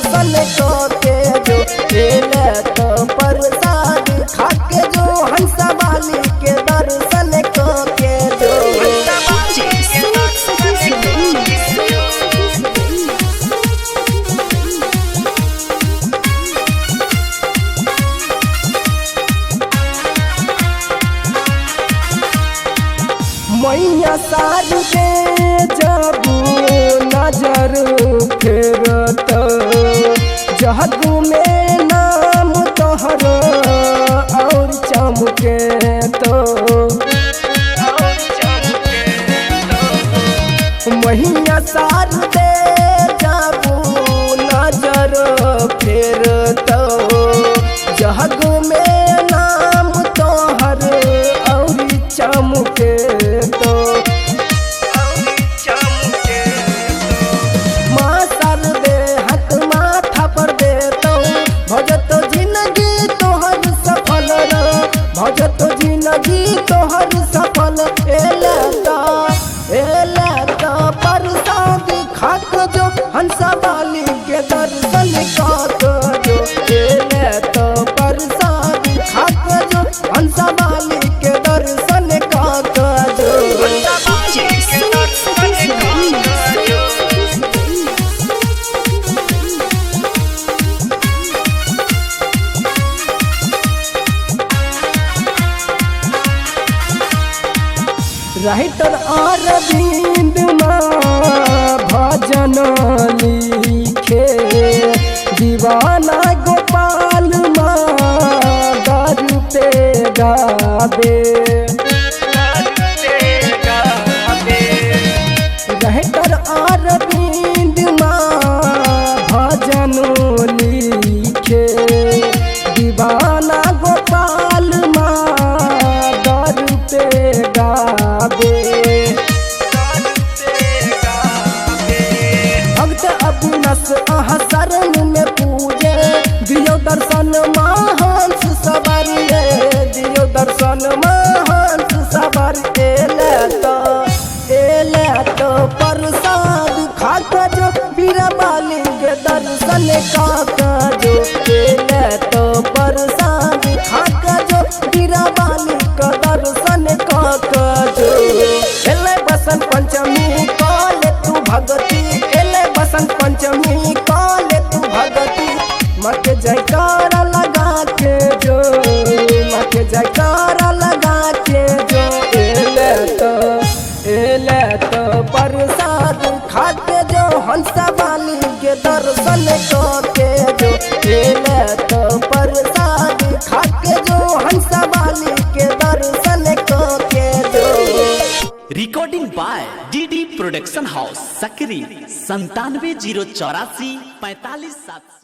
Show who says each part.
Speaker 1: दर्शन के जो ले तो प्रसाद खाके जो हंसा वाली के दर्शन के जो मैया सार के जब नजर फेरत जहग में नाम तोहर और चमके तो मैया सार दे जब नजर फेरत जहग में नाम तोहर और चमके भजत जिंदगी तोहर सफल एला तो प्रसाद खाक जो हंसा वाली के दर्शन काक जो एला तो प्रसाद खाक जो हंसा वाली के दर्शन काक जो राइटर अरविंद भजन लिखे दीवाना गोपाल दारू पे गावे राइटर अरविंद भजन लिखे दीवाना गोपाल दारू पे गावे भक्त अविनाश अहाँ शरण में पूजे दियो दर्शन महंस सवारिये दियो दर्शन महंस सवार एले तो प्रसाद खाक जो बीरा बाली के दर्शन काक जो एले तो प्रसाद खाक जो बीरा बाली का दर्शन काक जो एले बसंत पंचमी काले तू भगती एले बसंत पंचमी काले तू भगती मत जयकारा लगा के जो मत जयकारा लगा के जो एले तो प्रसाद खाके जो हंसा वाली के दर्शन के जो एले तो प्रसाद खाके जो हंसा वाली के दर्शन के जो
Speaker 2: recording by DD production house सकरी 97 084 45 700।